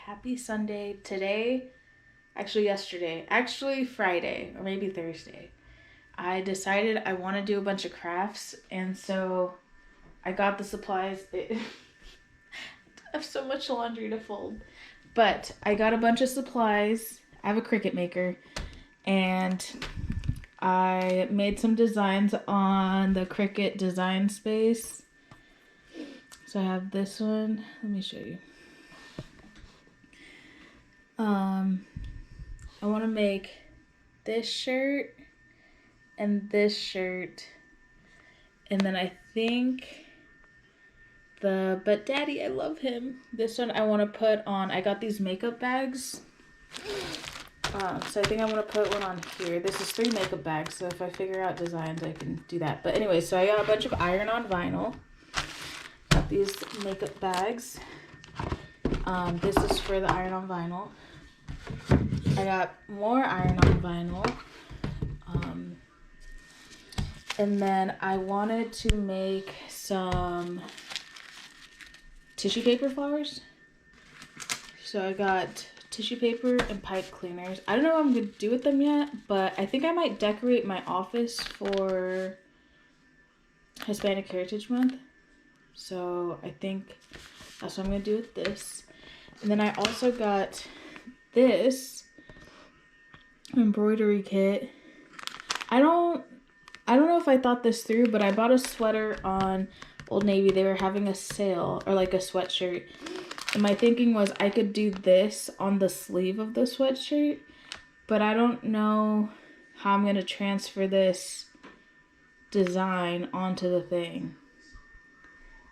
happy Sunday. Today, actually yesterday, actually Friday or maybe Thursday, I decided I want to do a bunch of crafts, and so I got the supplies. I have so much laundry to fold, but I got a bunch of supplies. I have a Cricut maker, and I made some designs on the Cricut design space. So I have this one. Let me show you. I want to make this shirt and this shirt, and then I think but Daddy, I love him. This one I want to put on. I got these makeup bags. So I think I want to put one on here. This is 3 makeup bags, so if I figure out designs, I can do that. But anyway, so I got a bunch of iron-on vinyl. Got these makeup bags. This is for the iron-on vinyl. I got more iron-on vinyl. And then I wanted to make some tissue paper flowers. So I got tissue paper and pipe cleaners. I don't know what I'm gonna do with them yet, but I think I might decorate my office for Hispanic Heritage Month. So I think that's what I'm gonna do with this. And then I also got this embroidery kit. I don't know if I thought this through, but I bought a sweater on Old Navy. They were having a sale, or like a sweatshirt. And my thinking was I could do this on the sleeve of the sweatshirt, but I don't know how I'm going to transfer this design onto the thing.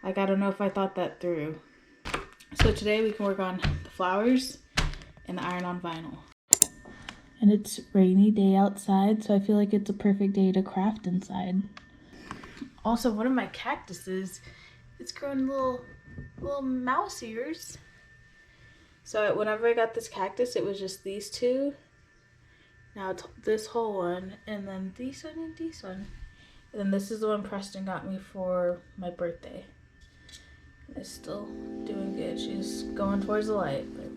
Like, I don't know if I thought that through. So today we can work on the flowers and the iron-on vinyl. And it's a rainy day outside, so I feel like it's a perfect day to craft inside. Also, one of my cactuses, it's growing little mouse ears. So whenever I got this cactus, it was just these 2. Now it's this whole one, and then this one and this one. And then this is the one Preston got me for my birthday. It's still doing good. She's going towards the light. But...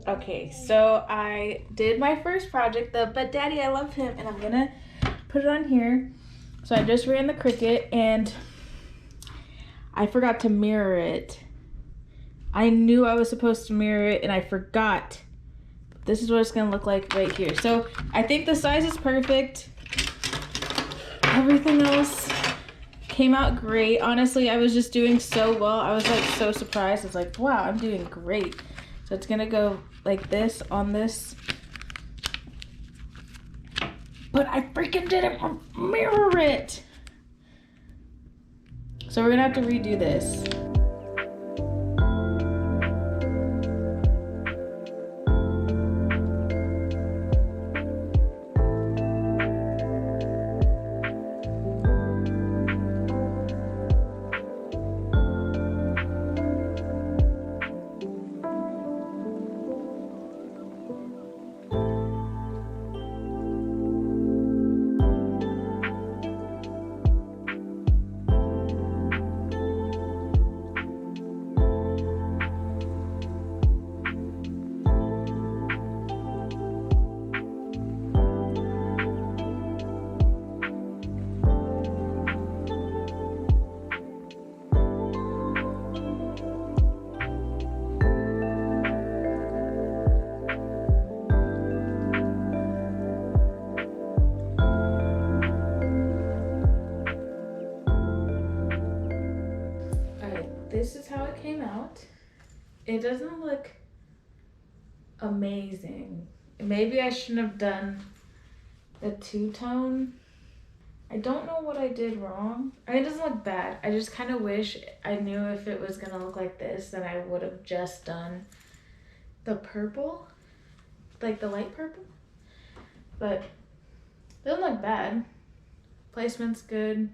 Okay, so I did my first project, but Daddy, I love him, and I'm gonna put it on here. So I just ran the Cricut, and I forgot to mirror it. I knew I was supposed to mirror it, and I forgot. This is what it's gonna look like right here. So I think the size is perfect. Everything else came out great. Honestly, I was just doing so well. I was like so surprised. I was like, wow, I'm doing great. So it's gonna go like this on this. But I freaking didn't mirror it. So we're gonna have to redo this. this is how it came out. It doesn't look amazing. Maybe I shouldn't have done the two-tone. I don't know what I did wrong. I mean, it doesn't look bad. I just kind of wish I knew if it was gonna look like this, then I would have just done the purple, like the light purple. But it doesn't look bad. Placement's good.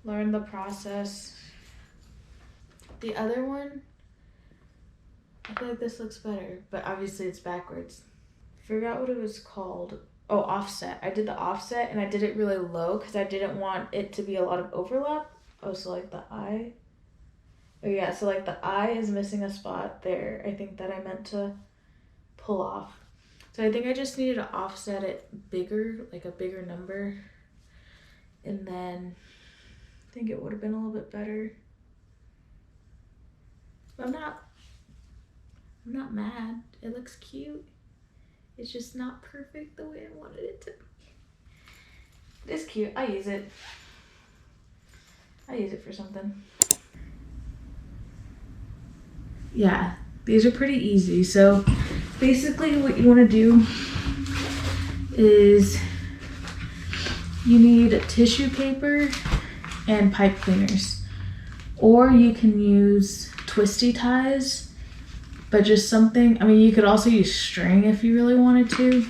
Learn the process. The other one, I feel like this looks better, but obviously it's backwards. Forgot what it was called. Oh, offset. I did the offset and I did it really low because I didn't want it to be a lot of overlap. Oh, so like the eye. Oh yeah, so like the eye is missing a spot there. I think that I meant to pull off. So I think I just needed to offset it bigger, like a bigger number. And then I think it would have been a little bit better. But I'm not mad. It looks cute. It's just not perfect the way I wanted it to be. It's cute. I use it. I use it for something. Yeah, these are pretty easy. So basically what you want to do is you need tissue paper and pipe cleaners. Or you can use twisty ties. But just something, I mean, you could also use string if you really wanted to.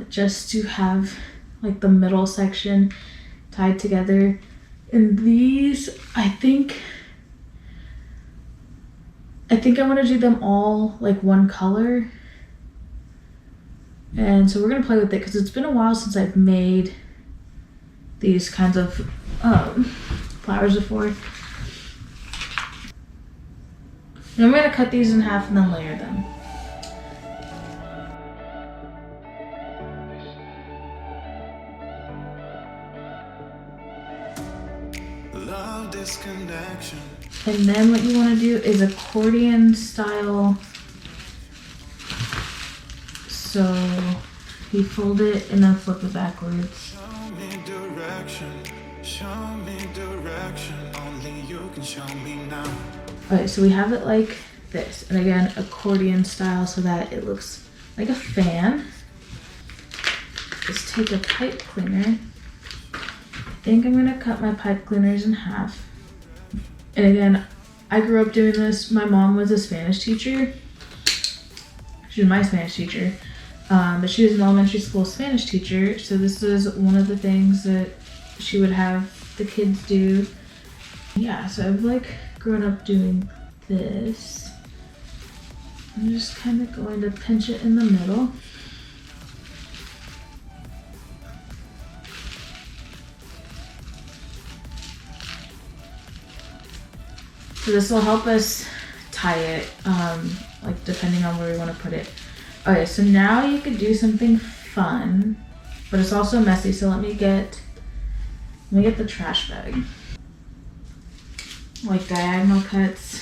Just to have like the middle section tied together. And these, I think I want to do them all like one color. And so we're going to play with it because it's been a while since I've made these kinds of flowers before. And I'm going to cut these in half and then layer them. Love disconnection. And then what you want to do is accordion style. So you fold it and then flip it backwards. Show me direction. Show me direction. Only you can show me now. Okay, so we have it like this, and again, accordion style so that it looks like a fan. Just take a pipe cleaner. I think I'm gonna cut my pipe cleaners in half. And again, I grew up doing this. My mom was a Spanish teacher. She was my Spanish teacher, but she was an elementary school Spanish teacher. So this is one of the things that she would have the kids do. Yeah, so I've like grown up doing this. I'm just kind of going to pinch it in the middle. So this will help us tie it, like depending on where we want to put it. Okay, so now you could do something fun, but it's also messy. So let me get the trash bag. Like diagonal cuts.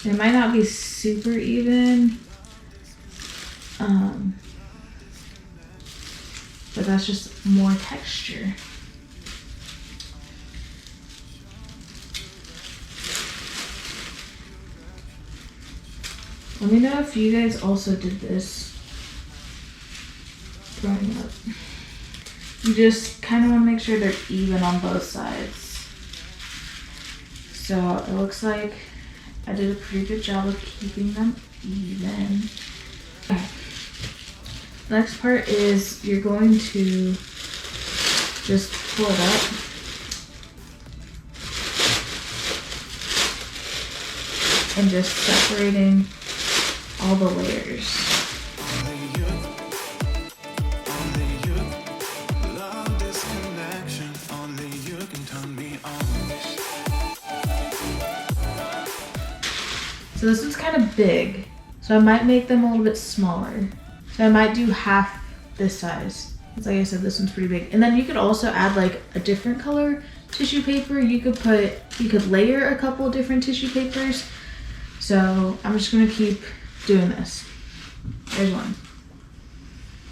They might not be super even, but that's just more texture. Let me know if you guys also did this growing up. You just kind of want to make sure they're even on both sides. So it looks like I did a pretty good job of keeping them even. Okay. Next part is you're going to just pull it up. And just separating all the layers. So this one's kind of big, so I might make them a little bit smaller. So I might do half this size. Because like I said, this one's pretty big. And then you could also add like a different color tissue paper. You could layer a couple different tissue papers. So I'm just gonna keep doing this. There's one.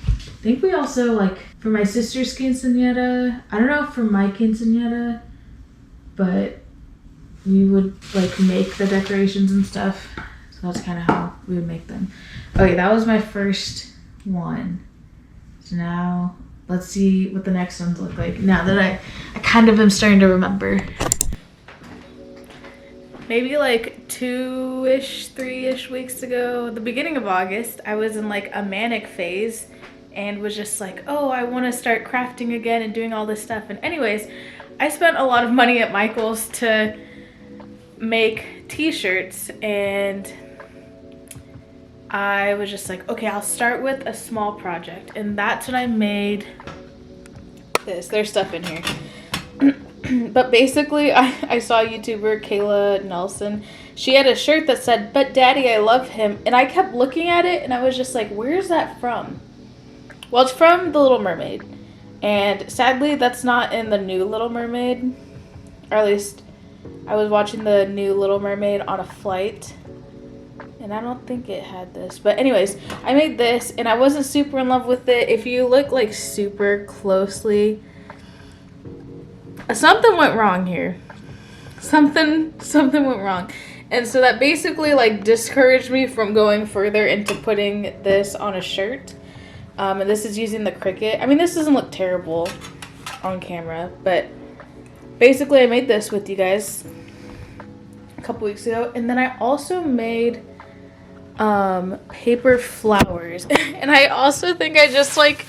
I think we also, like, for my sister's quinceañera, I don't know if for my quinceañera, but we would like make the decorations and stuff. So that's kind of how we would make them. Okay, that was my first one. So now let's see what the next ones look like. Now that I kind of am starting to remember. Maybe like 2-ish, 3-ish weeks ago, the beginning of August, I was in like a manic phase and was just like, oh, I want to start crafting again and doing all this stuff. And anyways, I spent a lot of money at Michael's to make t-shirts, and I was just like, okay, I'll start with a small project. And that's when I made this. There's stuff in here. But basically, I saw YouTuber Kayla Nelson. She had a shirt that said, "But Daddy, I love him." And I kept looking at it and I was just like, where's that from? Well, it's from The Little Mermaid. And sadly, that's not in the new Little Mermaid. Or at least, I was watching the new Little Mermaid on a flight. And I don't think it had this. But anyways, I made this and I wasn't super in love with it. If you look like super closely, something went wrong here. Something went wrong. And so that basically like discouraged me from going further into putting this on a shirt. And this is using the Cricut. I mean, this doesn't look terrible on camera, but basically I made this with you guys a couple weeks ago. And then I also made paper flowers. And I also think I just like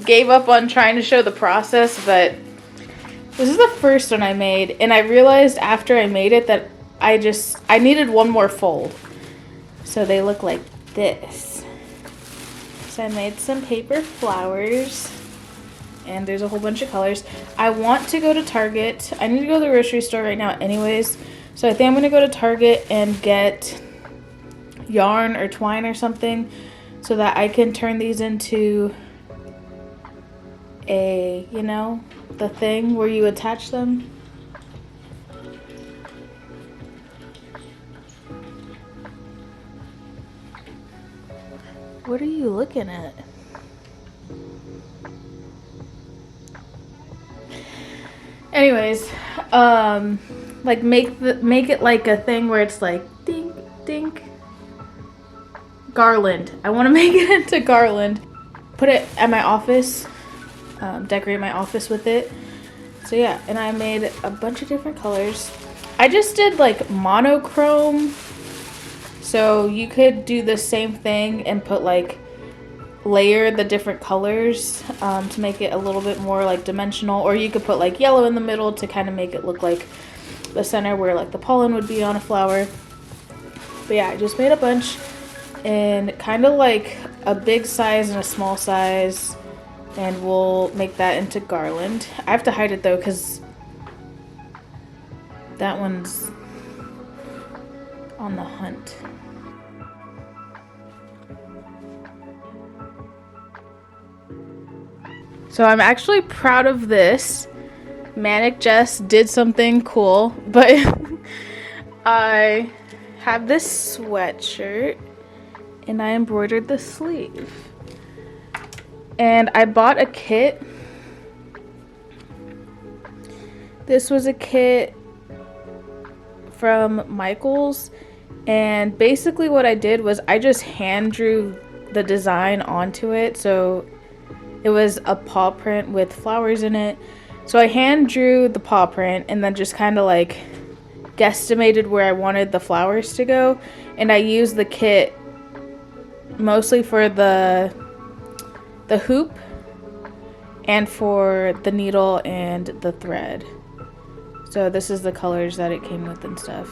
gave up on trying to show the process, but this is the first one I made, and I realized after I made it that I needed one more fold. So they look like this. So I made some paper flowers, and there's a whole bunch of colors. I want to go to Target. I need to go to the grocery store right now anyways. So I think I'm going to go to Target and get yarn or twine or something so that I can turn these into a, you know, the thing where you attach them. What are you looking at? Anyways, like make it like a thing where it's like dink dink garland. I want to make it into garland. Put it at my office. Decorate my office with it. So yeah, and I made a bunch of different colors. I just did like monochrome, so you could do the same thing and put like layer the different colors to make it a little bit more like dimensional, or you could put like yellow in the middle to kind of make it look like the center where like the pollen would be on a flower. But yeah, I just made a bunch in kind of like a big size and a small size. And we'll make that into garland. I have to hide it though because that one's on the hunt. So I'm actually proud of this. Manic Jess did something cool, but I have this sweatshirt and I embroidered the sleeve. And I bought a kit. This was a kit from Michael's. And basically what I did was I just hand drew the design onto it. So it was a paw print with flowers in it. So I hand drew the paw print and then just kind of like guesstimated where I wanted the flowers to go. And I used the kit mostly for the hoop and for the needle and the thread. So this is the colors that it came with and stuff.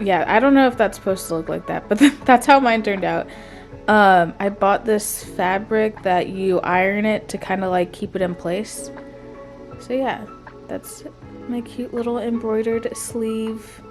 Yeah, I don't know if that's supposed to look like that, but that's how mine turned out. I bought this fabric that you iron it to kind of like keep it in place. So yeah, that's my cute little embroidered sleeve.